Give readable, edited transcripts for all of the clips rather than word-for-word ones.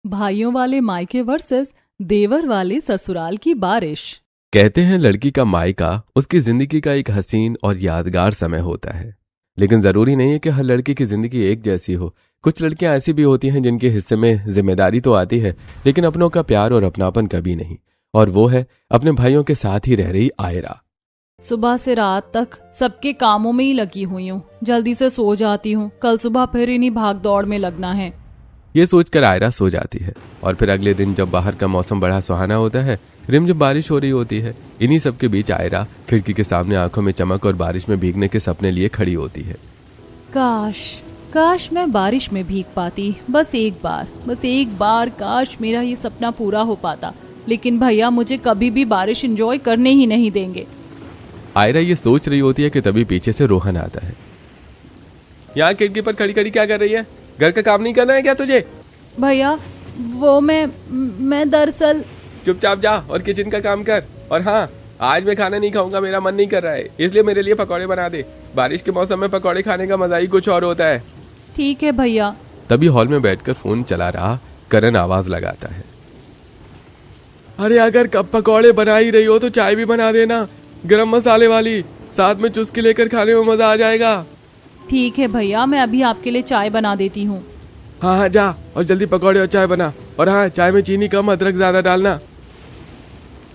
भाइयों वाले मायके वर्सेस देवर वाले ससुराल की बारिश। कहते हैं लड़की का मायका उसकी जिंदगी का एक हसीन और यादगार समय होता है, लेकिन जरूरी नहीं है कि हर लड़की की जिंदगी एक जैसी हो। कुछ लड़कियां ऐसी भी होती हैं जिनके हिस्से में जिम्मेदारी तो आती है, लेकिन अपनों का प्यार और अपनापन कभी नहीं। और वो है अपने भाइयों के साथ ही रह रही आयरा। सुबह से रात तक सबके कामों में ही लगी हुई हूँ, जल्दी से सो जाती हूँ, कल सुबह फिर इन्हीं भाग दौड़ में लगना है। ये सोचकर आयरा सो जाती है और फिर अगले दिन जब बाहर का मौसम बड़ा सुहाना होता है, रिमझिम बारिश हो रही होती है, इन्हीं सब के बीच आयरा खिड़की के सामने आंखों में चमक और बारिश में भीगने के सपने लिए खड़ी होती है। काश मैं बारिश में भीग पाती, बस एक बार काश मेरा ये सपना पूरा हो पाता। लेकिन भैया मुझे कभी भी बारिश एंजॉय करने ही नहीं देंगे। आयरा ये सोच रही होती है कि तभी पीछे से रोहन आता है। यहाँ खिड़की पर खड़ी खड़ी क्या कर रही है? घर का काम नहीं करना है क्या तुझे? भैया वो मैं दरअसल। चुपचाप जा और किचन का काम कर। और हाँ, आज मैं खाना नहीं खाऊंगा, मेरा मन नहीं कर रहा है, इसलिए मेरे लिए पकौड़े बना दे। बारिश के मौसम में पकौड़े खाने का मजा ही कुछ और होता है। ठीक है भैया। तभी हॉल में बैठकर फोन चला रहा करण आवाज लगाता है। अरे अगर कब पकौड़े बना ही रही हो तो चाय भी बना देना, गरम मसाले वाली, साथ में चुस्की लेकर खाने में मजा आ जाएगा। ठीक है भैया, मैं अभी आपके लिए चाय बना देती हूँ। हाँ जा और जल्दी पकौड़े और चाय बना। और हाँ, चाय में चीनी कम, अदरक ज्यादा डालना।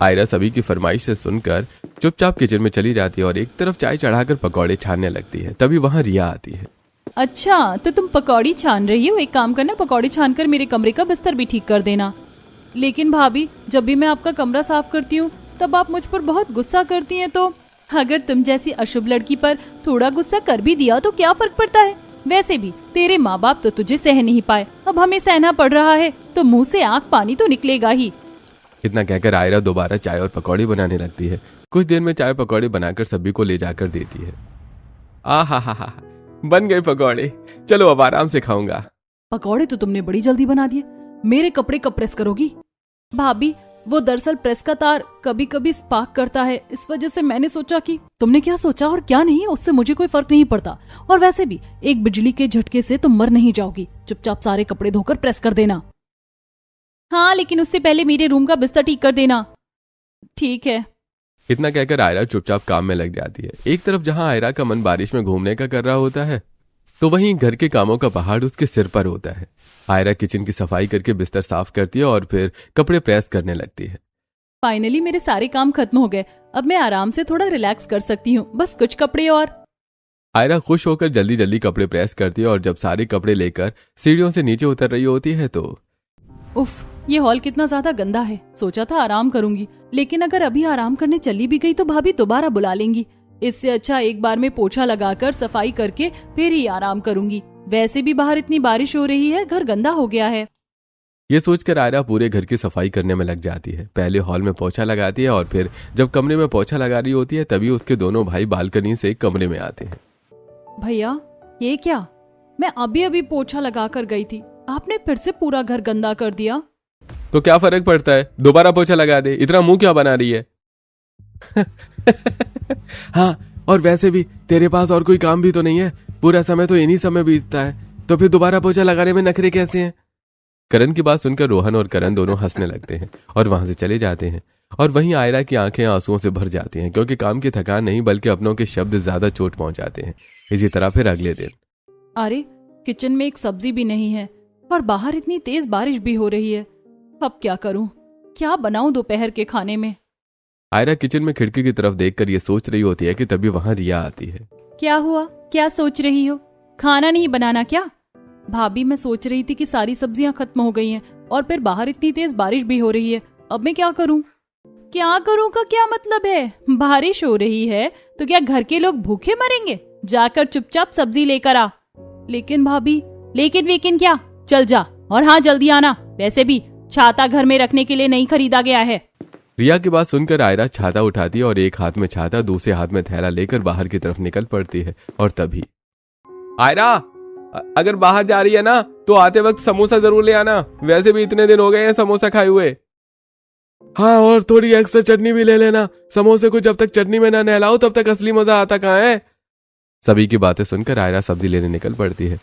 आयरा सभी की फरमाइश से सुनकर चुपचाप किचन में चली जाती है और एक तरफ चाय चढ़ाकर पकौड़े छानने लगती है। तभी वहाँ रिया आती है। अच्छा तो तुम पकौड़ी छान रही हो, एक काम करना, पकौड़ी छानकर मेरे कमरे का बिस्तर भी ठीक कर देना। लेकिन भाभी, जब भी मैं आपका कमरा साफ करती हूँ तब आप मुझ पर बहुत गुस्सा करती हैं, तो अगर तुम जैसी अशुभ लड़की पर थोड़ा गुस्सा कर भी दिया तो क्या फर्क पड़ता है? वैसे भी तेरे माँ बाप तो तुझे सह नहीं पाए, अब हमें सहना पड़ रहा है, तो मुंह से आंख पानी तो निकलेगा ही। इतना कहकर आयरा दोबारा चाय और पकौड़े बनाने लगती है। कुछ देर में चाय पकौड़े बनाकर सभी को ले जाकर देती है। हा, बन गए पकौड़े, चलो अब आराम से खाऊंगा। पकौड़े तो तुमने बड़ी जल्दी बना दिए, मेरे कपड़े कब प्रेस करोगी? भाभी वो दरअसल प्रेस का तार कभी कभी स्पार्क करता है, इस वजह से मैंने सोचा कि तुमने क्या सोचा और क्या नहीं, उससे मुझे कोई फर्क नहीं पड़ता। और वैसे भी एक बिजली के झटके से तुम मर नहीं जाओगी। चुपचाप सारे कपड़े धोकर प्रेस कर देना। हाँ, लेकिन उससे पहले मेरे रूम का बिस्तर ठीक कर देना। ठीक है। इतना कहकर आयरा चुपचाप काम में लग जाती है। एक तरफ जहाँ आयरा का मन बारिश में घूमने का कर रहा होता है, तो वहीं घर के कामों का पहाड़ उसके सिर पर होता है। आयरा किचन की सफाई करके बिस्तर साफ करती है और फिर कपड़े प्रेस करने लगती है। फाइनली मेरे सारे काम खत्म हो गए, अब मैं आराम से थोड़ा रिलैक्स कर सकती हूँ, बस कुछ कपड़े और। आयरा खुश होकर जल्दी जल्दी कपड़े प्रेस करती है और जब सारे कपड़े लेकर सीढ़ियों से नीचे उतर रही होती है तो उफ, ये हॉल कितना ज्यादा गंदा है। सोचा था आराम करूंगी, लेकिन अगर अभी आराम करने चली भी गई तो भाभी दोबारा बुला लेंगी। इससे अच्छा एक बार में पोछा लगाकर सफाई करके फिर ही आराम करूंगी। वैसे भी बाहर इतनी बारिश हो रही है, घर गंदा हो गया है। ये सोचकर आयरा पूरे घर की सफाई करने में लग जाती है। पहले हॉल में पोछा लगाती है और फिर जब कमरे में पोछा लगा रही होती है तभी उसके दोनों भाई बालकनी से कमरे में आते हैं। भैया ये क्या? मैं अभी पोछा लगा कर गई थी, आपने फिर से पूरा घर गंदा कर दिया। तो क्या फर्क पड़ता है, दोबारा पोछा लगा दे, इतना मुंह क्या बना रही है? हाँ, और वैसे भी तेरे पास और कोई काम भी तो नहीं है, पूरा समय तो इन्हीं समय बीतता है, तो फिर दोबारा पोछा लगाने में नखरे कैसे हैं? करण की बात सुनकर रोहन और करण दोनों हंसने लगते हैं और वहां से चले जाते हैं। और वहीं आयरा की आंखें आंसुओं से भर जाती हैं, क्योंकि काम की थकान नहीं बल्कि अपनों के शब्द ज्यादा चोट पहुंचाते हैं। इसी तरह फिर अगले दिन। अरे किचन में एक सब्जी भी नहीं है और बाहर इतनी तेज बारिश भी हो रही है, अब क्या करूं, क्या बनाऊं दोपहर के खाने में? आयरा किचन में खिड़की की तरफ देखकर ये सोच रही होती है कि तभी वहां रिया आती है। क्या हुआ, क्या सोच रही हो? खाना नहीं बनाना क्या? भाभी मैं सोच रही थी कि सारी सब्जियां खत्म हो गई हैं और फिर बाहर इतनी तेज बारिश भी हो रही है, अब मैं क्या करूं? क्या करूं का क्या मतलब है? बारिश हो रही है तो क्या घर के लोग भूखे मरेंगे? जाकर चुपचाप सब्जी लेकर आ। लेकिन भाभी, लेकिन क्या, चल जा, और हाँ जल्दी आना, वैसे भी छाता घर में रखने के लिए नहीं खरीदा गया है। रिया की बात सुनकर आयरा छाता उठाती है और एक हाथ में छाता दूसरे हाथ में थैला लेकर बाहर की तरफ निकल पड़ती है। और तभी आयरा, अगर बाहर जा रही है ना तो आते वक्त समोसा जरूर ले आना, वैसे भी इतने दिन हो गए हैं समोसा खाए हुए। हाँ, और थोड़ी एक्स्ट्रा चटनी भी ले लेना, समोसे को जब तक चटनी में ना नहलाओ तब तक असली मजा आता कहाँ है? सभी की बातें सुनकर आयरा सब्जी लेने निकल पड़ती है।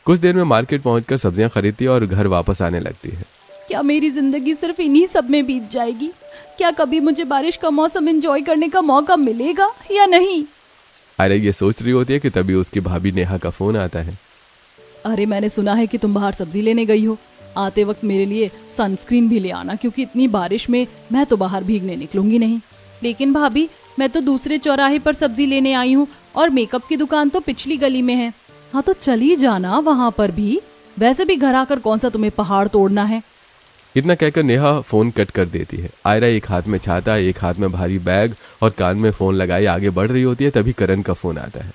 कुछ देर में मार्केट पहुंचकर सब्जियां खरीदती है और घर वापस आने लगती है। क्या मेरी जिंदगी सिर्फ इन्हीं सब में बीत जाएगी? क्या कभी मुझे बारिश का मौसम एंजॉय करने का मौका मिलेगा या नहीं? आयरा ये सोच रही होती है कि तभी उसकी भाभी नेहा का फोन आता है। अरे मैंने सुना है कि तुम बाहर सब्जी लेने गई हो। आते वक्त मेरे लिए सनस्क्रीन भी ले आना, क्योंकि इतनी बारिश में मैं तो बाहर भीगने निकलूंगी नहीं। लेकिन भाभी, मैं तो दूसरे चौराहे पर सब्जी लेने आई हूँ और मेकअप की दुकान तो पिछली गली में है। हाँ तो चली जाना वहाँ पर भी। वैसे भी घर आकर कौन सा तुम्हें पहाड़ तोड़ना है। इतना कहकर नेहा फोन कट कर देती है। आयरा एक हाथ में छाता, एक हाथ में भारी बैग और कान में फोन लगाए आगे बढ़ रही होती है। तभी करण का फोन आता है।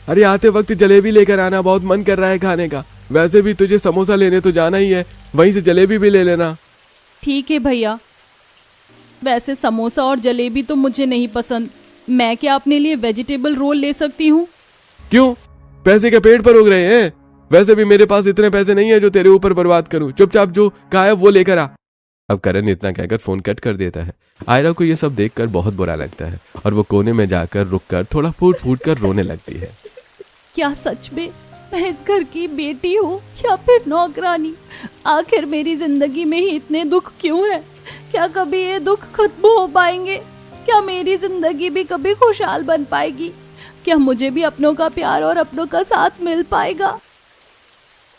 अरे आते वक्त जलेबी लेकर आना, बहुत मन कर रहा है खाने का। वैसे भी तुझे समोसा लेने तो जाना ही है, वहीं से जलेबी भी ले लेना। ठीक है भैया। वैसे समोसा और जलेबी तो मुझे नहीं पसंद। मैं क्या अपने लिए वेजिटेबल रोल ले सकती हूँ? क्यों, पैसे के पेट पर उग रहे हैं? वैसे भी मेरे पास इतने पैसे नहीं है जो तेरे ऊपर बर्बाद करूं। चुपचाप जो कहा है वो लेकर आ। अब करण इतना कहकर फोन कट कर देता है। आयरा को यह सब देखकर बहुत बुरा लगता है और वो कोने में जाकर रुककर थोड़ा फूट फूट कर रोने लगती है। क्या सच में मैं इस घर की बेटी हूँ या फिर नौकरानी? आखिर मेरी जिंदगी में ही इतने दुख क्यों है? क्या कभी ये दुख खत्म हो पाएंगे? क्या मेरी जिंदगी भी कभी खुशहाल बन पाएगी? क्या मुझे भी अपनों का प्यार और अपनों का साथ मिल पाएगा?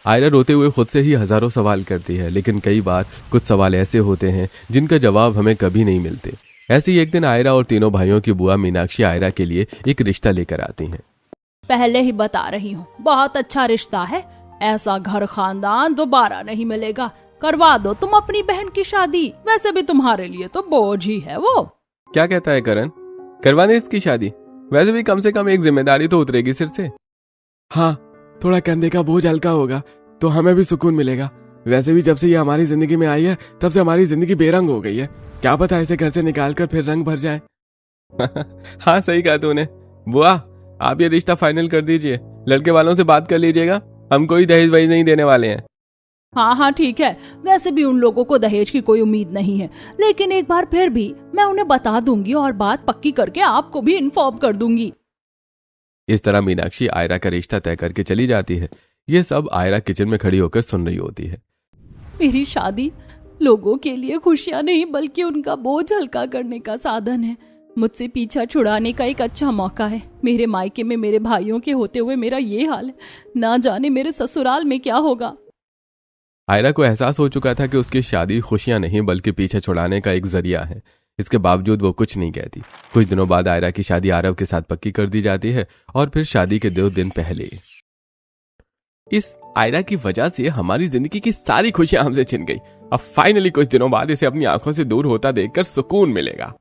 आयरा रोते हुए खुद से ही हजारों सवाल करती है, लेकिन कई बार कुछ सवाल ऐसे होते हैं जिनका जवाब हमें कभी नहीं मिलते। ऐसे ही एक दिन आयरा और तीनों भाइयों की बुआ मीनाक्षी आयरा के लिए एक रिश्ता लेकर आती हैं। पहले ही बता रही हूँ, बहुत अच्छा रिश्ता है। ऐसा घर खानदान दोबारा नहीं मिलेगा। करवा दो तुम अपनी बहन की शादी। वैसे भी तुम्हारे लिए तो बोझ ही है वो। क्या कहता है करण, करवा दे इसकी शादी? वैसे भी कम से कम एक जिम्मेदारी तो उतरेगी सिर से। हाँ, थोड़ा कंधे का बोझ हल्का होगा तो हमें भी सुकून मिलेगा। वैसे भी जब से ये हमारी जिंदगी में आई है तब से हमारी जिंदगी बेरंग हो गई है। क्या पता इसे घर से निकाल कर फिर रंग भर जाए। हाँ सही कहा तूने। बुआ, आप ये रिश्ता फाइनल कर दीजिए। लड़के वालों से बात कर लीजिएगा, हम कोई दहेज वहेज नहीं देने वाले हैं। हाँ हाँ ठीक है। वैसे भी उन लोगों को दहेज की कोई उम्मीद नहीं है, लेकिन एक बार फिर भी मैं उन्हें बता दूंगी और बात पक्की करके आपको भी इन्फॉर्म कर दूंगी। इस तरह मीनाक्षी आयरा का रिश्ता तय करके चली जाती है। ये सब आयरा किचन में खड़ी होकर सुन रही होती है। मेरी शादी लोगों के लिए खुशियां नहीं बल्कि उनका बोझ हल्का करने का साधन है। मुझसे पीछा छुड़ाने का एक अच्छा मौका है। मेरे मायके में मेरे भाइयों के होते हुए मेरा ये हाल है, ना जाने मेरे ससुराल में क्या होगा। आयरा को एहसास हो चुका था कि उसकी शादी खुशियां नहीं बल्कि पीछे छुड़ाने का एक जरिया है। इसके बावजूद वो कुछ नहीं कहती। कुछ दिनों बाद आयरा की शादी आरव के साथ पक्की कर दी जाती है और फिर शादी के 2 दिन पहले इस आयरा की वजह से हमारी जिंदगी की सारी खुशियां हमसे छिन गई। अब फाइनली कुछ दिनों बाद इसे अपनी आंखों से दूर होता देखकर सुकून मिलेगा।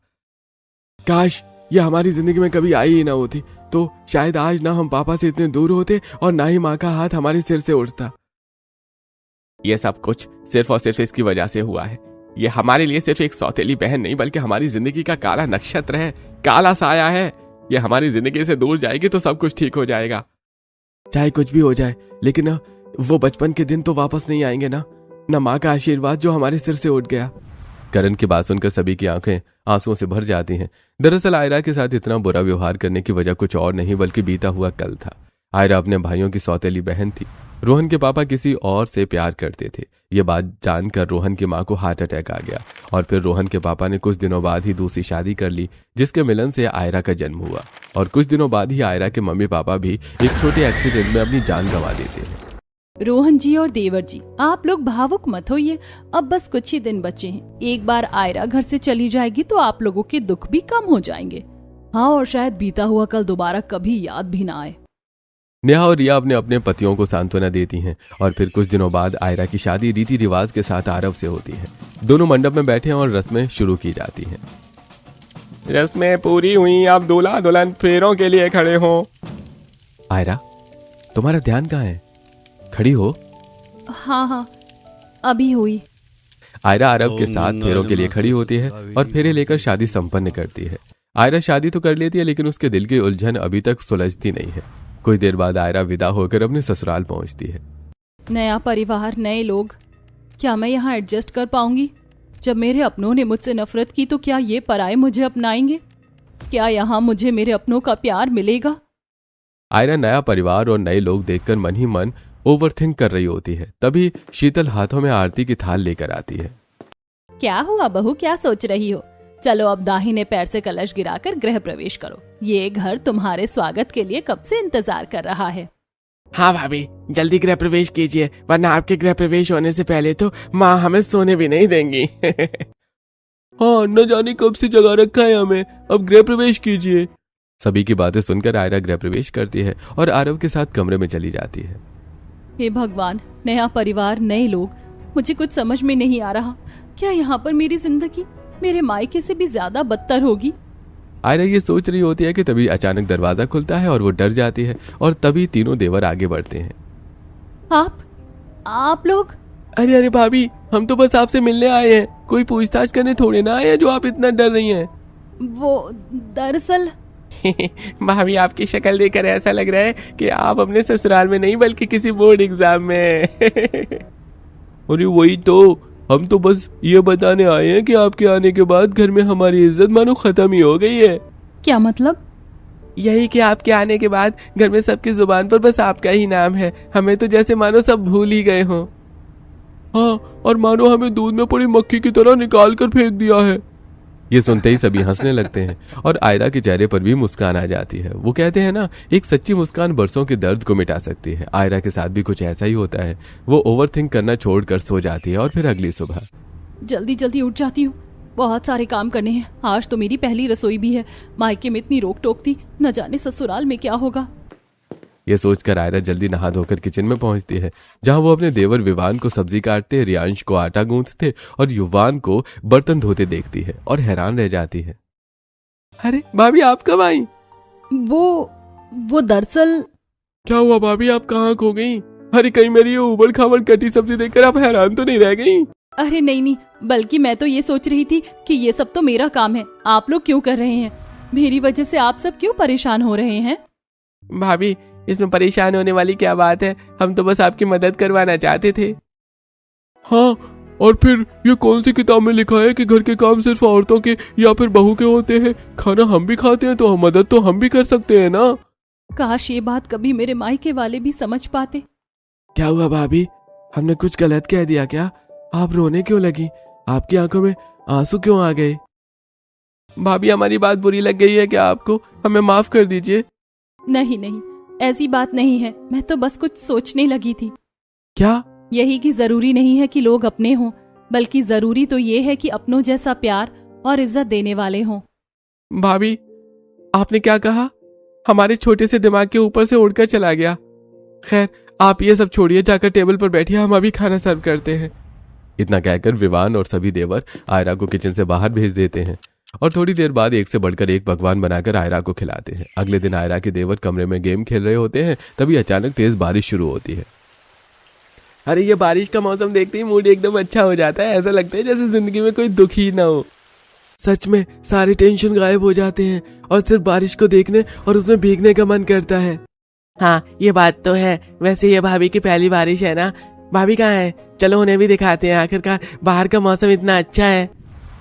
काश ये हमारी जिंदगी में कभी आई ही ना होती, तो शायद आज ना हम पापा से इतने दूर होते और ना ही माँ का हाथ हमारे सिर से उठता। ये सब कुछ सिर्फ और सिर्फ इसकी वजह से हुआ है। ये हमारे लिए सिर्फ एक सौतेली बहन नहीं बल्कि हमारी जिंदगी का काला नक्षत्र है, काला साया है। ये हमारी जिंदगी से दूर जाएगी तो सब कुछ ठीक हो जाएगा। चाहे कुछ भी हो जाए, लेकिन वो बचपन के दिन तो वापस नहीं आएंगे ना माँ का आशीर्वाद जो हमारे सिर से उठ गया। करण की बात सुनकर सभी की आंखें आंसुओं से भर जाती हैं। दरअसल आयरा के साथ इतना बुरा व्यवहार करने की वजह कुछ और नहीं बल्कि बीता हुआ कल था। आयरा अपने भाइयों की सौतेली बहन थी। रोहन के पापा किसी और से प्यार करते थे। ये बात जानकर रोहन की मां को हार्ट अटैक आ गया और फिर रोहन के पापा ने कुछ दिनों बाद ही दूसरी शादी कर ली, जिसके मिलन से आयरा का जन्म हुआ। और कुछ दिनों बाद ही आयरा के मम्मी पापा भी एक छोटे एक्सीडेंट में अपनी जान गंवा देते हैं। रोहन जी और देवर जी, आप लोग भावुक मत होइए। अब बस कुछ ही दिन बचे हैं। एक बार आयरा घर से चली जाएगी तो आप लोगों के दुख भी कम हो जाएंगे। हाँ, और शायद बीता हुआ कल दोबारा कभी याद भी ना आए। नेहा और रिया अपने अपने पतियों को सांत्वना देती हैं और फिर कुछ दिनों बाद आयरा की शादी रीति रिवाज के साथ आरव से होती है। दोनों मंडप में बैठे और रस्में शुरू की जाती हैं। रस्में पूरी हुई, अब दूल्हा दुल्हन फेरों के लिए खड़े हो। आयरा, तुम्हारा ध्यान कहाँ है? खड़ी हो। हाँ हाँ, अभी हुई। आयरा आरव के साथ फेरों के लिए खड़ी होती है और फेरे लेकर शादी संपन्न करती है। आयरा शादी तो कर लेती है लेकिन उसके दिल की उलझन अभी तक सुलझती नहीं है। कुछ देर बाद आयरा विदा होकर अपने ससुराल पहुंचती है। नया परिवार, नए लोग, क्या मैं यहाँ एडजस्ट कर पाऊंगी? जब मेरे अपनों ने मुझसे नफरत की तो क्या ये पराये मुझे अपनाएंगे? क्या यहाँ मुझे मेरे अपनों का प्यार मिलेगा? आयरा नया परिवार और नए लोग देखकर मन ही मन ओवरथिंक कर रही होती है। तभी शीतल हाथों में आरती की थाल लेकर आती है। क्या हुआ बहू, क्या सोच रही हो? चलो अब दाहिने पैर से कलश गिराकर गृह प्रवेश करो। ये घर तुम्हारे स्वागत के लिए कब से इंतजार कर रहा है। हाँ भाभी, जल्दी गृह प्रवेश कीजिए, वरना आपके गृह प्रवेश होने से पहले तो माँ हमें सोने भी नहीं देंगी। हाँ, न जाने कब से जगा रखा है हमें, अब गृह प्रवेश कीजिए। सभी की बातें सुनकर आयरा गृह प्रवेश करती है और आरव के साथ कमरे में चली जाती है। हे भगवान, नया परिवार, नए लोग, मुझे कुछ समझ में नहीं आ रहा। क्या यहाँ पर मेरी जिंदगी मेरे मायके से भी ज्यादा बदतर होगी? आयरा ये सोच रही होती है कि तभी अचानक दरवाजा खुलता है और वो डर जाती है और तभी तीनों देवर आगे बढ़ते हैं। आप लोग? अरे अरे भाभी, हम तो बस आपसे मिलने आए हैं, कोई पूछताछ करने थोड़े ना आए हैं जो आप इतना डर रही हैं। वो दरअसल भाभी, आपकी शक्ल देखकर ऐसा लग रहा है कि आप अपने ससुराल में नहीं बल्कि किसी बोर्ड एग्जाम में। अरे वही तो, हम तो बस ये बताने आए हैं कि आपके आने के बाद घर में हमारी इज्जत मानो खत्म ही हो गई है। क्या मतलब? यही कि आपके आने के बाद घर में सबकी जुबान पर बस आपका ही नाम है, हमें तो जैसे मानो सब भूल ही गए हों। हाँ, और मानो हमें दूध में पड़ी मक्खी की तरह निकाल कर फेंक दिया है। ये सुनते ही सभी हंसने लगते हैं और आयरा के चेहरे पर भी मुस्कान आ जाती है। वो कहते हैं ना, एक सच्ची मुस्कान बरसों के दर्द को मिटा सकती है। आयरा के साथ भी कुछ ऐसा ही होता है। वो ओवरथिंक करना छोड़कर सो जाती है और फिर अगली सुबह जल्दी जल्दी उठ जाती हूँ, बहुत सारे काम करने हैं। आज तो मेरी पहली रसोई भी है। मायके में इतनी रोक टोक थी, न जाने ससुराल में क्या होगा। ये सोचकर आयरा जल्दी नहा धोकर किचन में पहुंचती है, जहां वो अपने देवर विवान को सब्जी काटते, रियांश को आटा गूंथते और युवान को बर्तन धोते देखती है और हैरान रह जाती है। अरे भाभी, आप कब आई? वो दरअसल। क्या हुआ भाभी, आप कहाँ खो गई? अरे कहीं मेरी ये उबड़ खाबड़ कटी सब्जी देखकर आप हैरान तो नहीं रह गई? अरे नहीं, बल्कि मैं तो ये सोच रही थी कि ये सब तो मेरा काम है, आप लोग क्यों कर रहे हैं? मेरी वजह से आप सब क्यों परेशान हो रहे हैं? भाभी, इसमें परेशान होने वाली क्या बात है, हम तो बस आपकी मदद करवाना चाहते थे। हाँ, और फिर ये कौन सी किताब में लिखा है कि घर के काम सिर्फ औरतों के या फिर बहू के होते हैं? खाना हम भी खाते हैं तो मदद तो हम भी कर सकते हैं ना। काश ये बात कभी मेरे मायके वाले भी समझ पाते। क्या हुआ भाभी, हमने कुछ गलत कह दिया क्या? आप रोने क्यों लगी? आपकी आंखों में आंसू क्यों आ गए? भाभी, हमारी बात बुरी लग गई है क्या आपको? हमें माफ कर दीजिए। नहीं, ऐसी बात नहीं है, मैं तो बस कुछ सोचने लगी थी। क्या? यही कि जरूरी नहीं है कि लोग अपने हों, बल्कि जरूरी तो ये है कि अपनों जैसा प्यार और इज्जत देने वाले हों। भाभी, आपने क्या कहा? हमारे छोटे से दिमाग के ऊपर से उड़कर चला गया। खैर, आप ये सब छोड़िए, जाकर टेबल पर बैठिए, हम अभी खाना सर्व करते हैं। इतना कहकर विवान और सभी देवर आयरा को किचन से बाहर भेज देते हैं और थोड़ी देर बाद एक से बढ़कर एक पकवान बनाकर आयरा को खिलाते हैं। अगले दिन आयरा के देवर कमरे में गेम खेल रहे होते हैं, तभी अचानक तेज बारिश शुरू होती है। अरे ये बारिश का मौसम देखते ही मूड एकदम अच्छा हो जाता है, ऐसा लगता है जैसे जिंदगी में कोई दुख ही ना हो। सच में सारे टेंशन गायब हो जाते हैं और सिर्फ बारिश को देखने और उसमें भीगने का मन करता है। हाँ, ये बात तो है। वैसे ये भाभी की पहली बारिश है ना? भाभी कहाँ है? चलो उन्हें भी दिखाते हैं, आखिरकार बाहर का मौसम इतना अच्छा है।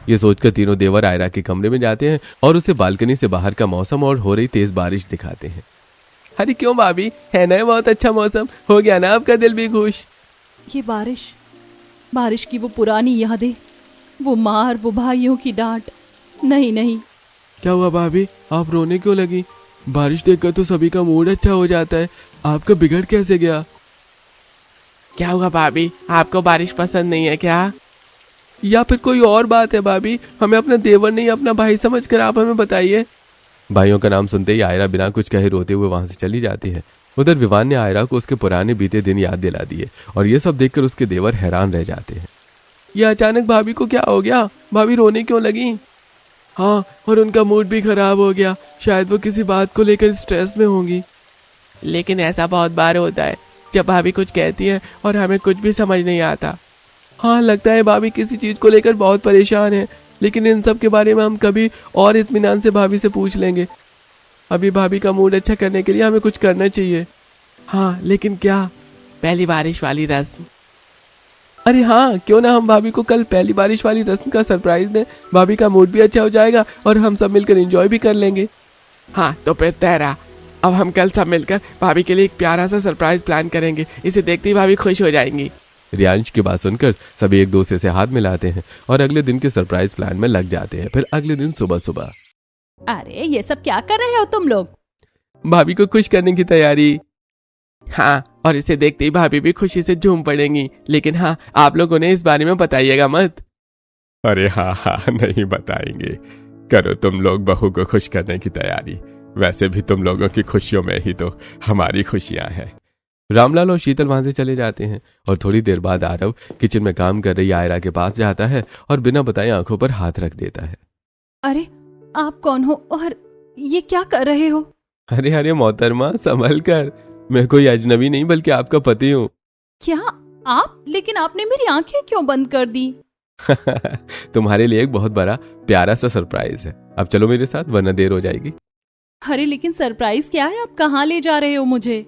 ये सोचकर तीनों देवर आयरा के कमरे में जाते हैं और उसे बालकनी से बाहर का मौसम और हो रही तेज बारिश दिखाते हैं। अरे क्यों भाभी, है ना बहुत अच्छा मौसम? हो गया ना आपका दिल भी खुश? ये बारिश की वो पुरानी यादें, वो मार, वो भाइयों की डांट। नहीं। क्या हुआ भाभी, आप रोने क्यों लगी? बारिश देखकर तो सभी का मूड अच्छा हो जाता है, आपका बिगड़ कैसे गया? क्या हुआ भाभी, आपको बारिश पसंद नहीं है क्या? या फिर कोई और बात है भाभी? हमें अपना देवर नहीं अपना भाई समझकर आप हमें बताइए। भाइयों का नाम सुनते ही आयरा बिना कुछ कहे रोते हुए वहां से चली जाती है। उधर विवान ने आयरा को उसके पुराने बीते दिन याद दिला दिए और ये सब देखकर उसके देवर हैरान रह जाते हैं। ये अचानक भाभी को क्या हो गया? भाभी रोने क्यों लगी? हाँ, और उनका मूड भी खराब हो गया, शायद वो किसी बात को लेकर स्ट्रेस में होंगी। लेकिन ऐसा बहुत बार होता है जब भाभी कुछ कहती है और हमें कुछ भी समझ नहीं आता। हाँ, लगता है भाभी किसी चीज को लेकर बहुत परेशान है, लेकिन इन सब के बारे में हम कभी और इत्मीनान से भाभी से पूछ लेंगे। अभी भाभी का मूड अच्छा करने के लिए हमें कुछ करना चाहिए। हाँ, लेकिन क्या? पहली बारिश वाली रस्म। अरे हाँ, क्यों ना हम भाभी को कल पहली बारिश वाली रस्म का सरप्राइज दें। भाभी का मूड भी अच्छा हो जाएगा और हम सब मिलकर एंजॉय भी कर लेंगे। हाँ, तो फिर तेरा अब हम कल सब मिलकर भाभी के लिए एक प्यारा सा सरप्राइज प्लान करेंगे, इसे देखते ही भाभी खुश हो जाएंगी। रियांश की बात सुनकर सभी एक दूसरे से हाथ मिलाते हैं और अगले दिन के सरप्राइज प्लान में लग जाते हैं। फिर अगले दिन सुबह सुबह, अरे ये सब क्या कर रहे हो तुम लोग? भाभी को खुश करने की तैयारी। हाँ, और इसे देखते ही भाभी भी खुशी से झूम पड़ेंगी। लेकिन हाँ, आप लोगों ने इस बारे में बताइएगा मत। अरे हाँ, नहीं बताएंगे। करो तुम लोग बहू को खुश करने की तैयारी। वैसे भी तुम लोगों की खुशियों में ही तो हमारी खुशियां हैं। रामलाल और शीतल वहां से चले जाते हैं और थोड़ी देर बाद आरव किचन में काम कर रही आयरा के पास जाता है और बिना बताए आंखों पर हाथ रख देता है। अरे आप कौन हो और ये क्या कर रहे हो? अरे अरे मोहतरमा, संभल कर, मैं कोई अजनबी नहीं बल्कि आपका पति हूँ। क्या आप? लेकिन आपने मेरी आंखें क्यों बंद कर दी? तुम्हारे लिए एक बहुत बड़ा प्यारा सा सरप्राइज है। अब चलो मेरे साथ, वरना देर हो जाएगी। अरे लेकिन सरप्राइज क्या है? आप कहाँ ले जा रहे हो मुझे?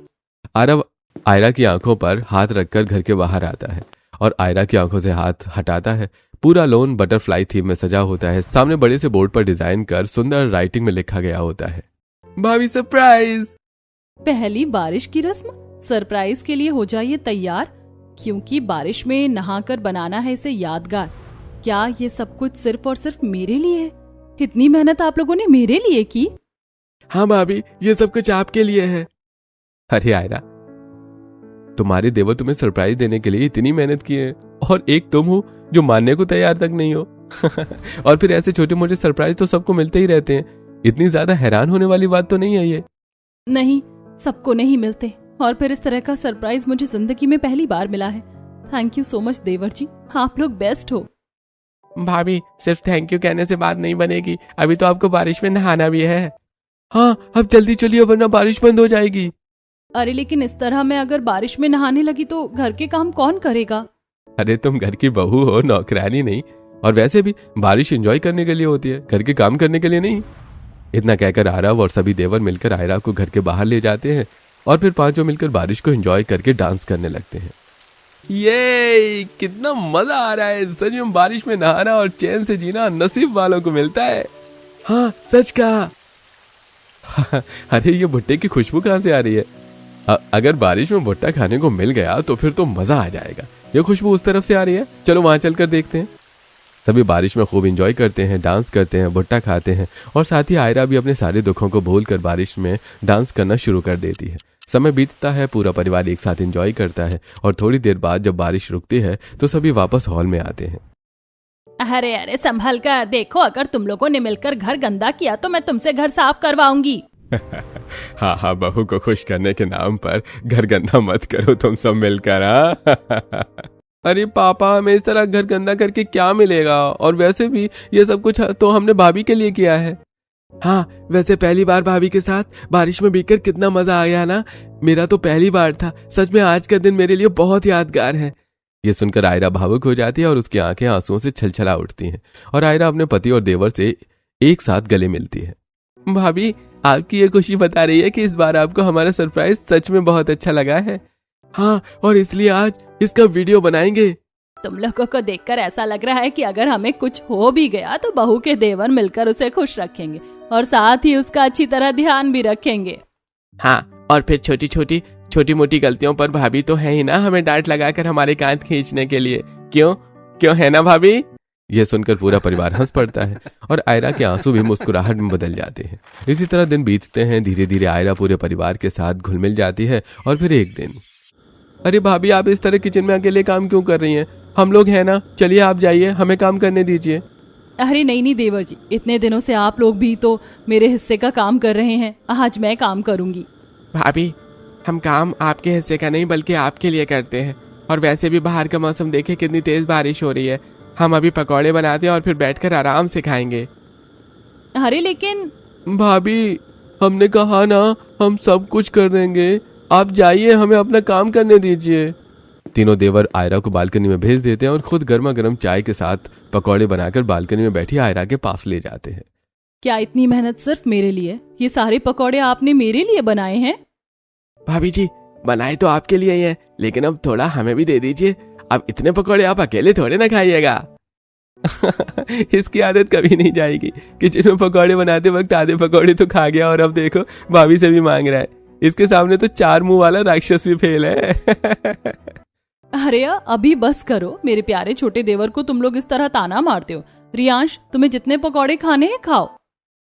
आरव आयरा की आंखों पर हाथ रखकर घर के बाहर आता है और आयरा की आंखों से हाथ हटाता है। पूरा लॉन बटरफ्लाई थीम में सजा होता है। सामने बड़े से बोर्ड पर डिजाइन कर सुंदर राइटिंग में लिखा गया होता है, भाभी सरप्राइज। पहली बारिश की रस्म। सरप्राइज के लिए हो जाइए तैयार, क्योंकि बारिश में नहाकर बनाना है इसे यादगार। क्या ये सब कुछ सिर्फ और सिर्फ मेरे लिए है? इतनी मेहनत आप लोगों ने मेरे लिए की? हाँ भाभी, ये सब कुछ आपके लिए है। अरे आयरा, तुम्हारे देवर तुम्हें सरप्राइज देने के लिए इतनी मेहनत की है और एक तुम हो जो मानने को तैयार तक नहीं हो। और फिर ऐसे छोटे मोटे सरप्राइज तो सबको मिलते ही रहते हैं। इतनी ज्यादा हैरान होने वाली बात तो नहीं है ये। नहीं, सबको नहीं मिलते, और फिर इस तरह का सरप्राइज मुझे जिंदगी में पहली बार मिला है। थैंक यू सो मच देवर जी, आप लोग बेस्ट हो। भाभी, सिर्फ थैंक यू कहने से बात नहीं बनेगी, अभी तो आपको बारिश में नहाना भी है। हाँ, अब जल्दी चलिए वरना बारिश बंद हो जाएगी। अरे लेकिन इस तरह मैं अगर बारिश में नहाने लगी तो घर के काम कौन करेगा? अरे तुम घर की बहू हो, नौकरानी नहीं। और वैसे भी बारिश एंजॉय करने के लिए होती है, घर के काम करने के लिए नहीं। इतना कहकर आरव और सभी देवर मिलकर आयरा को घर के बाहर ले जाते हैं और फिर पांचों मिलकर बारिश को एंजॉय करके डांस करने लगते हैं। ये कितना मजा आ रहा है। सच में बारिश में नहाना और चैन से जीना नसीब वालों को मिलता है। हाँ, सच कहा। अरे ये भुट्टे की खुशबू कहाँ से आ रही है? अगर बारिश में भुट्टा खाने को मिल गया तो फिर तो मजा आ जाएगा। ये खुशबू उस तरफ से आ रही है, चलो वहां चलकर देखते हैं। सभी बारिश में खूब एंजॉय करते हैं, डांस करते हैं, भुट्टा खाते हैं और साथ ही आयरा भी अपने सारे दुखों को भूलकर बारिश में डांस करना शुरू कर देती है। समय बीतता है, पूरा परिवार एक साथ एंजॉय करता है और थोड़ी देर बाद जब बारिश रुकती है तो सभी वापस हॉल में आते हैं। अरे अरे संभल कर देखो, अगर तुम लोगों ने मिलकर घर गंदा किया तो मैं तुमसे घर साफ करवाऊंगी। हाँ हाँ, बहू को खुश करने के नाम पर घर गंदा मत करो तुम सब मिलकर। अरे पापा, हमें इस तरह घर गंदा करके क्या मिलेगा? और वैसे भी ये सब कुछ तो हमने भाभी के लिए किया है। हाँ, वैसे पहली बार भाभी के साथ बारिश में भीगकर कितना मजा आ गया ना। मेरा तो पहली बार था, सच में आज का दिन मेरे लिए बहुत यादगार है। ये सुनकर आयरा भावुक हो जाती है और उसकी आंखें आंसुओं से छलछला उठती हैं और आयरा अपने पति और देवर से एक साथ गले मिलती है। भाभी, आपकी ये खुशी बता रही है कि इस बार आपको हमारा सरप्राइज सच में बहुत अच्छा लगा है। हाँ, और इसलिए आज इसका वीडियो बनाएंगे। तुम लोगों को देखकर ऐसा लग रहा है कि अगर हमें कुछ हो भी गया तो बहू के देवर मिलकर उसे खुश रखेंगे और साथ ही उसका अच्छी तरह ध्यान भी रखेंगे। हाँ, और फिर छोटी मोटी गलतियों पर भाभी तो है ही ना, हमें डांट लगाकर हमारे कान खींचने के लिए। क्यों है ना भाभी? यह सुनकर पूरा परिवार हंस पड़ता है और आयरा के आंसू भी मुस्कुराहट में बदल जाते हैं। इसी तरह दिन बीतते हैं। धीरे धीरे आयरा पूरे परिवार के साथ घुल मिल जाती है और फिर एक दिन, अरे भाभी, आप इस तरह किचन में अकेले काम क्यों कर रही हैं? हम लोग हैं ना, चलिए आप जाइए, हमें काम करने दीजिए। अरे नहीं देवर जी, इतने दिनों से आप लोग भी तो मेरे हिस्से का काम कर रहे हैं, आज मैं काम करूंगी। भाभी, हम काम आपके हिस्से का नहीं बल्कि आपके लिए करते हैं। और वैसे भी बाहर का मौसम देखे कितनी तेज बारिश हो रही है। हम अभी पकौड़े बनाते हैं और फिर बैठकर आराम से खाएंगे। अरे लेकिन भाभी, हमने कहा ना हम सब कुछ कर देंगे, आप जाइए, हमें अपना काम करने दीजिए। तीनों देवर आयरा को बालकनी में भेज देते हैं और खुद गर्मा गर्म चाय के साथ पकौड़े बनाकर बालकनी में बैठी आयरा के पास ले जाते हैं। क्या इतनी मेहनत सिर्फ मेरे लिए? ये सारे पकौड़े आपने मेरे लिए बनाए हैं? भाभी जी, बनाए तो आपके लिए ही है, लेकिन अब थोड़ा हमें भी दे दीजिए। अब इतने पकौड़े आप अकेले थोड़े ना खाइएगा। इसकी आदत कभी नहीं जाएगी। किचन में पकौड़े बनाते वक्त आधे पकौड़े तो खा गया और अब देखो भाभी से भी मांग रहा है। इसके सामने तो 4 मुंह वाला राक्षस भी फेल है। अरे अभी बस करो, मेरे प्यारे छोटे देवर को तुम लोग इस तरह ताना मारते हो। रियांश, तुम्हें जितने पकौड़े खाने हैं खाओ।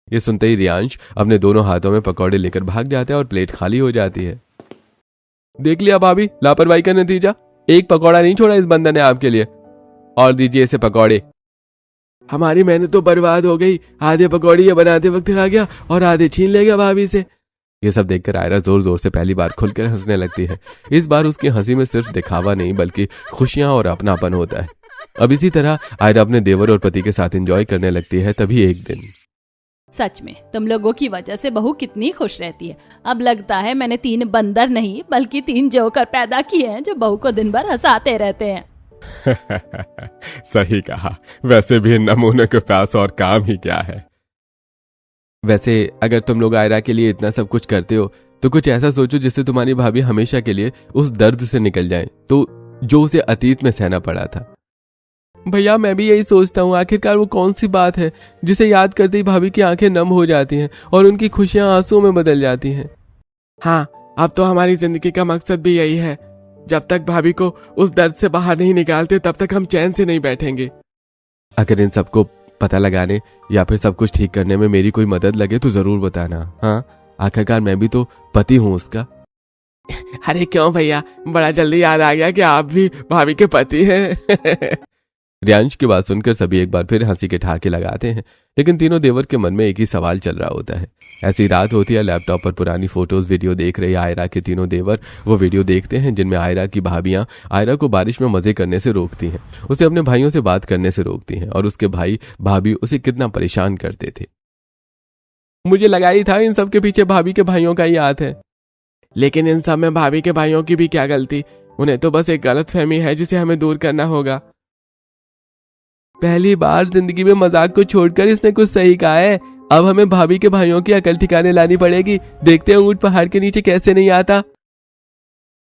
ये सुनते ही रियांश अपने दोनों हाथों में पकौड़े लेकर भाग जाता है और प्लेट खाली हो जाती है। देख लिया भाभी, लापरवाही का नतीजा। एक पकौड़ा नहीं छोड़ा इस बंदर ने आपके लिए। और दीजिए इसे पकौड़े। हमारी मेहनत तो बर्बाद हो गई। आधे पकौड़ी ये बनाते वक्त खा गया और आधे छीन ले गया भाभी से। ये सब देखकर आयरा जोर जोर से पहली बार खुलकर हंसने लगती है। इस बार उसकी हंसी में सिर्फ दिखावा नहीं बल्कि खुशियां और अपनापन होता है। अब इसी तरह आयरा अपने देवर और पति के साथ एंजॉय करने लगती है। तभी एक दिन, सच में तुम लोगों की वजह से बहू कितनी खुश रहती है। अब लगता है मैंने 3 बंदर नहीं बल्कि 3 जोकर पैदा किए हैं जो बहू को दिन भर हंसाते रहते हैं। सही कहा। वैसे भी इन नमूने के पास और काम ही क्या है। वैसे अगर तुम लोग आयरा के लिए इतना सब कुछ करते हो तो कुछ ऐसा सोचो जिससे तुम्हारी भाभी हमेशा के लिए उस दर्द से निकल जाए तो जो उसे अतीत में सहना पड़ा था। भैया मैं भी यही सोचता हूँ, आखिरकार वो कौन सी बात है जिसे याद करते ही भाभी की आंखें नम हो जाती हैं और उनकी खुशियां आंसुओं में बदल जाती हैं। हाँ, अब तो हमारी जिंदगी का मकसद भी यही है। जब तक भाभी को उस दर्द से बाहर नहीं निकालते तब तक हम चैन से नहीं बैठेंगे। अगर इन सबको पता लगाने या फिर सब कुछ ठीक करने में मेरी कोई मदद लगे तो जरूर बताना। हाँ, आखिरकार मैं भी तो पति हूँ उसका। अरे क्यों भैया, बड़ा जल्दी याद आ गया कि आप भी भाभी के पति हैं। रियांश की बात सुनकर सभी एक बार फिर हंसी के ठहाके लगाते हैं, लेकिन तीनों देवर के मन में एक ही सवाल चल रहा होता है। ऐसी रात होती है, लैपटॉप पर पुरानी फोटोज वीडियो देख रही आयरा के तीनों देवर वो वीडियो देखते हैं जिनमें आयरा की भाभियां आयरा को बारिश में मजे करने से रोकती हैं, उसे अपने भाइयों से बात करने से रोकती हैं और उसके भाई भाभी उसे कितना परेशान करते थे। मुझे लगा ही था इन सब के पीछे भाभी के भाइयों का ही हाथ है, लेकिन इन सब में भाभी के भाइयों की भी क्या गलती। उन्हें तो बस एक गलतफहमी है जिसे हमें दूर करना होगा। पहली बार जिंदगी में मजाक को छोड़कर इसने कुछ सही कहा है। अब हमें भाभी के भाइयों की अकल ठिकाने लानी पड़ेगी। देखते हैं ऊंट पहाड़ के नीचे कैसे नहीं आता।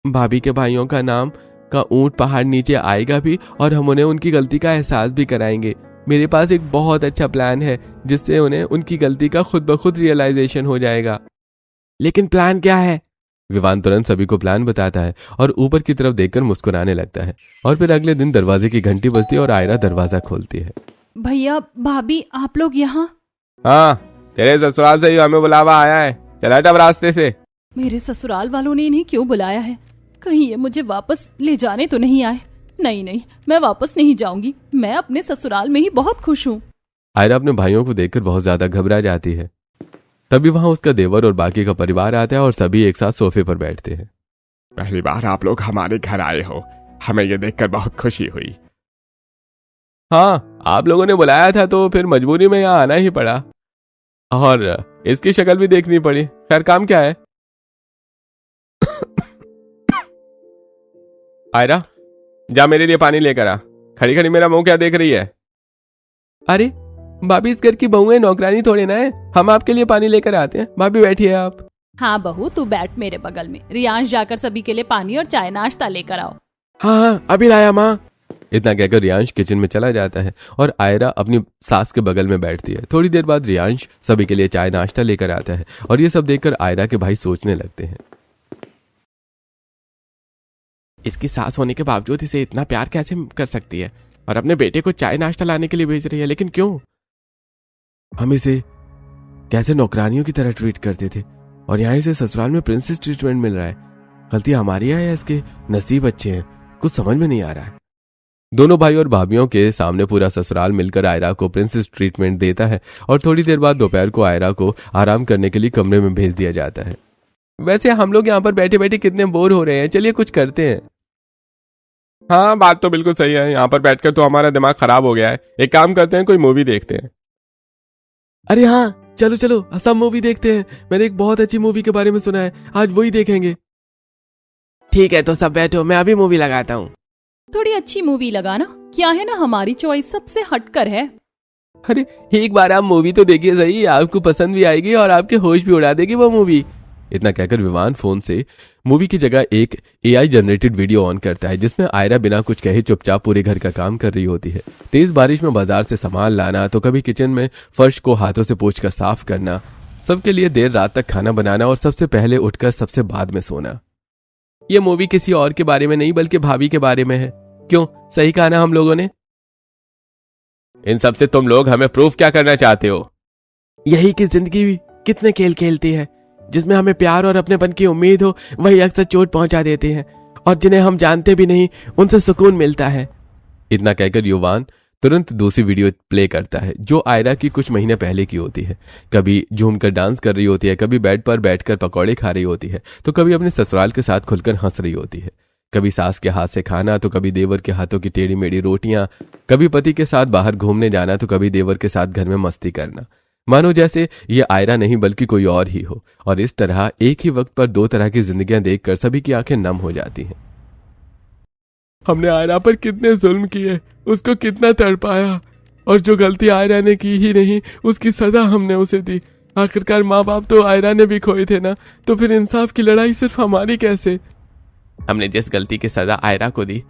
भाभी के भाइयों का नाम का ऊंट पहाड़ नीचे आएगा भी और हम उन्हें उनकी गलती का एहसास भी कराएंगे। मेरे पास एक बहुत अच्छा प्लान है जिससे उन्हें उनकी गलती का खुद ब खुद रियलाइजेशन हो जाएगा। लेकिन प्लान क्या है? विवान तुरंत सभी को प्लान बताता है और ऊपर की तरफ देखकर मुस्कुराने लगता है। और फिर अगले दिन दरवाजे की घंटी बजती है और आयरा दरवाजा खोलती है। भैया भाभी आप लोग यहाँ? हाँ, तेरे ससुराल से ही हमें बुलावा आया है। चल हट अब रास्ते से। मेरे ससुराल वालों ने इन्हें क्यों बुलाया है? कहीं ये मुझे वापस ले जाने तो नहीं आए? नहीं, मैं वापस नहीं जाऊंगी। मैं अपने ससुराल में ही बहुत खुश हूँ। आयरा अपने भाइयों को देखकर बहुत ज्यादा घबरा जाती है। तभी वहां उसका देवर और बाकी का परिवार आता है और सभी एक साथ सोफे पर बैठते हैं। पहली बार आप लोग हमारे घर आए हो, हमें ये देखकर बहुत खुशी हुई। हाँ, आप लोगों ने बुलाया था तो फिर मजबूरी में यहाँ आना ही पड़ा और इसकी शक्ल भी देखनी पड़ी। खैर काम क्या है? आयरा, जा मेरे लिए पानी लेकर आ। खड़ी खड़ी मेरा मुंह क्या देख रही है? अरे भाभी, इस घर की बहू है, नौकरानी थोड़ी ना है। हम आपके लिए पानी लेकर आते हैं। भाभी बैठिए आप। हाँ बहू, तू बैठ मेरे बगल में। रियांश जाकर सभी के लिए पानी और चाय नाश्ता लेकर आओ। हाँ, अभी लाया माँ। इतना कहकर रियांश किचन में चला जाता है और आयरा अपनी सास के बगल में बैठती है। थोड़ी देर बाद रियांश सभी के लिए चाय नाश्ता लेकर आता है और ये सब देखकर आयरा के भाई सोचने लगते हैं, इसकी सास होने के बावजूद इसे इतना प्यार कैसे कर सकती है और अपने बेटे को चाय नाश्ता लाने के लिए भेज रही है। लेकिन क्यों? हम इसे कैसे नौकरानियों की तरह ट्रीट करते थे और यहाँ इसे ससुराल में प्रिंसेस ट्रीटमेंट मिल रहा है। गलती हमारी है या इसके नसीब अच्छे हैं? कुछ समझ में नहीं आ रहा है। दोनों भाई और भाभियों के सामने पूरा ससुराल मिलकर आयरा को प्रिंसेस ट्रीटमेंट देता है और थोड़ी देर बाद दोपहर को आयरा को आराम करने के लिए कमरे में भेज दिया जाता है। वैसे हम लोग यहाँ पर बैठे बैठे कितने बोर हो रहे हैं, चलिए कुछ करते हैं। हाँ, बात तो बिल्कुल सही है। यहाँ पर बैठकर तो हमारा दिमाग खराब हो गया है। एक काम करते हैं, कोई मूवी देखते हैं। अरे हाँ, चलो चलो सब मूवी देखते हैं। मैंने एक बहुत अच्छी मूवी के बारे में सुना है, आज वही देखेंगे। ठीक है, तो सब बैठो, मैं अभी मूवी लगाता हूँ। थोड़ी अच्छी मूवी लगाना। क्या है ना, हमारी चॉइस सबसे हटकर है। अरे एक बार आप मूवी तो देखिए सही, आपको पसंद भी आएगी और आपके होश भी उड़ा देगी वो मूवी। इतना कहकर विवान फोन से मूवी की जगह एक एआई जनरेटेड वीडियो ऑन करता है जिसमें आयरा बिना कुछ कहे चुपचाप पूरे घर का काम कर रही होती है। तेज बारिश में बाजार से सामान लाना, तो कभी किचन में फर्श को हाथों से पोंछकर साफ करना, सबके लिए देर रात तक खाना बनाना और सबसे पहले उठकर सबसे बाद में सोना। ये मूवी किसी और के बारे में नहीं बल्कि भाभी के बारे में है। क्यों, सही कहा ना हम लोगों ने? इन सब से तुम लोग हमें प्रूफ क्या करना चाहते हो? यही कि जिंदगी कितने खेल खेलती है, जिसमें हमें प्यार और अपनेपन की उम्मीद हो वही अक्सर चोट पहुंचा देते हैं, और जिन्हें हम जानते भी नहीं उनसे सुकून मिलता है। इतना कहकर युवान तुरंत दूसरी वीडियो प्ले करता है जो आयरा की कुछ महीने पहले की होती है। कभी झूमकर डांस कर रही होती है, कभी बेड पर बैठकर पकौड़े खा रही होती है, तो कभी अपने ससुराल के साथ खुलकर हंस रही होती है। कभी सास के हाथ से खाना, तो कभी देवर के हाथों की टेढ़ी मेढ़ी रोटियां, कभी पति के साथ बाहर घूमने जाना, तो कभी देवर के साथ घर में मस्ती करना, मानो जैसे ये आयरा नहीं बल्कि कोई और ही हो। और इस तरह एक ही वक्त पर दो तरह की जिंदगियां देखकर सभी की आंखें नम हो जाती हैं। हमने आयरा पर कितने जुल्म किए, उसको कितना तड़पाया, और जो गलती आयरा ने की ही नहीं उसकी सजा हमने उसे दी। आखिरकार माँ बाप तो आयरा ने भी खोए थे ना, तो फिर इंसाफ की लड़ाई सिर्फ हमारी कैसे? हमने जिस गलती की सजा आयरा को दी,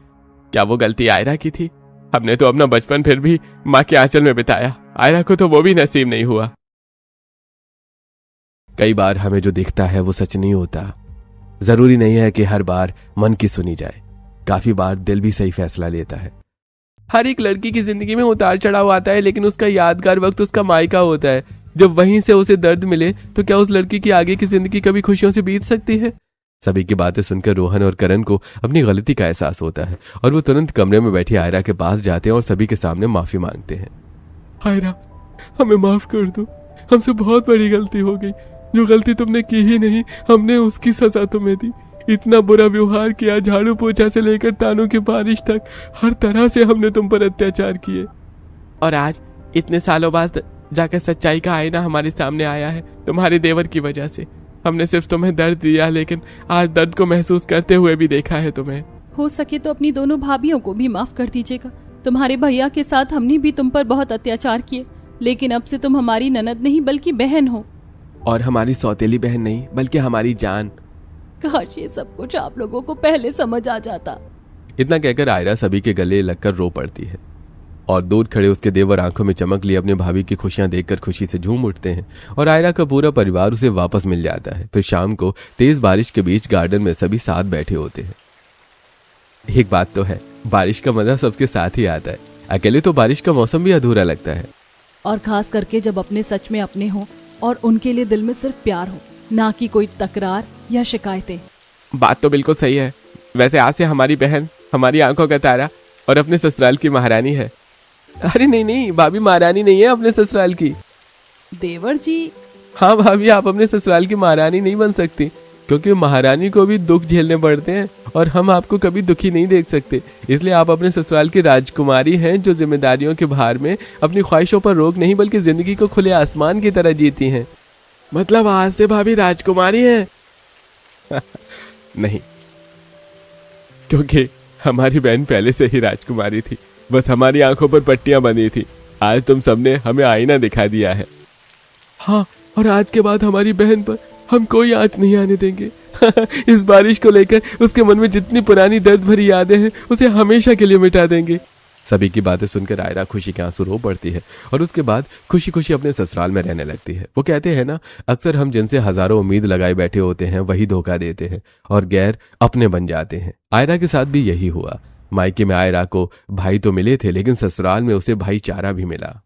क्या वो गलती आयरा की थी? हमने तो अपना बचपन फिर भी माँ के आंचल में बिताया, आयरा को तो वो भी नसीब नहीं हुआ। कई बार हमें जो दिखता है वो सच नहीं होता। जरूरी नहीं है कि हर बार मन की सुनी जाए, काफी बार दिल भी सही फैसला लेता है। हर एक लड़की की जिंदगी में उतार चढ़ाव आता है, लेकिन उसका यादगार वक्त उसका मायका होता है। जब वहीं से उसे दर्द मिले तो क्या उस लड़की की आगे की जिंदगी कभी खुशियों से बीत सकती है? सभी की बातें सुनकर रोहन और करण को अपनी गलती का एहसास होता है और वो तुरंत कमरे में बैठी आयरा के पास जाते हैं और सभी के सामने माफी मांगते हैं। आयरा, हमें माफ कर दो, हमसे बहुत बड़ी गलती हो गई। जो गलती तुमने की ही नहीं, हमने उसकी सजा तुम्हें दी। इतना बुरा व्यवहार किया, झाड़ू पोछा से लेकर तानों की बारिश तक, हर तरह से हमने तुम पर अत्याचार किए। और आज इतने सालों बाद जाकर सच्चाई का आईना हमारे सामने आया है, तुम्हारे देवर की वजह से। हमने सिर्फ तुम्हें दर्द दिया, लेकिन आज दर्द को महसूस करते हुए भी देखा है तुम्हें। हो सके तो अपनी दोनों भाभियों को भी माफ कर दीजिएगा। तुम्हारे भैया के साथ हमने भी तुम पर बहुत अत्याचार किए, लेकिन अब से तुम हमारी ननद नहीं बल्कि बहन हो। और हमारी सौतेली बहन नहीं बल्कि हमारी जान। काश ये सब कुछ आप लोगों को पहले समझ आ जाता। इतना कहकर आयरा सभी के गले लगकर रो पड़ती है और दूर खड़े उसके देवर आंखों में चमक लिए अपने भाभी की खुशियां देखकर खुशी से झूम उठते हैं और आयरा का पूरा परिवार उसे वापस मिल जाता है। फिर शाम को तेज बारिश के बीच गार्डन में सभी साथ बैठे होते हैं। एक बात तो है, बारिश का मजा सबके साथ ही आता है। अकेले तो बारिश का मौसम भी अधूरा लगता है, और खास करके जब अपने सच में अपने हो और उनके लिए दिल में सिर्फ प्यार हो, ना कि कोई तकरार या शिकायतें। बात तो बिल्कुल सही है। वैसे आज से हमारी बहन हमारी आंखों का तारा और अपने ससुराल की महारानी है। अरे नहीं, भाभी महारानी नहीं है, अपने ससुराल की। देवर जी। हाँ भाभी, आप अपने ससुराल की महारानी नहीं बन सकती, क्योंकि महारानी को भी दुख झेलने पड़ते हैं और हम आपको कभी दुखी नहीं देख सकते। इसलिए आप अपने ससुराल की राजकुमारी हैं, जो जिम्मेदारियों के भार में अपनी ख्वाहिशों पर रोक नहीं बल्कि जिंदगी को खुले आसमान की तरह जीती हैं। मतलब आज से भाभी राजकुमारी हैं? नहीं, क्योंकि हमारी बहन पहले से ही राजकुमारी थी, बस हमारी आंखों पर पट्टियां बंधी थी। आज तुम सबने हमें आईना दिखा दिया है। हाँ, और आज के बाद हमारी बहन पर हम कोई आंच नहीं आने देंगे। इस बारिश को लेकर उसके मन में जितनी पुरानी दर्द भरी यादें हैं उसे हमेशा के लिए मिटा देंगे। सभी की बातें सुनकर आयरा खुशी के आंसू रो पड़ती है और उसके बाद खुशी खुशी अपने ससुराल में रहने लगती है। वो कहते हैं ना, अक्सर हम जिनसे हजारों उम्मीद लगाए बैठे होते हैं वही धोखा देते हैं और गैर अपने बन जाते हैं। आयरा के साथ भी यही हुआ। मायके में आयरा को भाई तो मिले थे, लेकिन ससुराल में उसे भाईचारा भी मिला।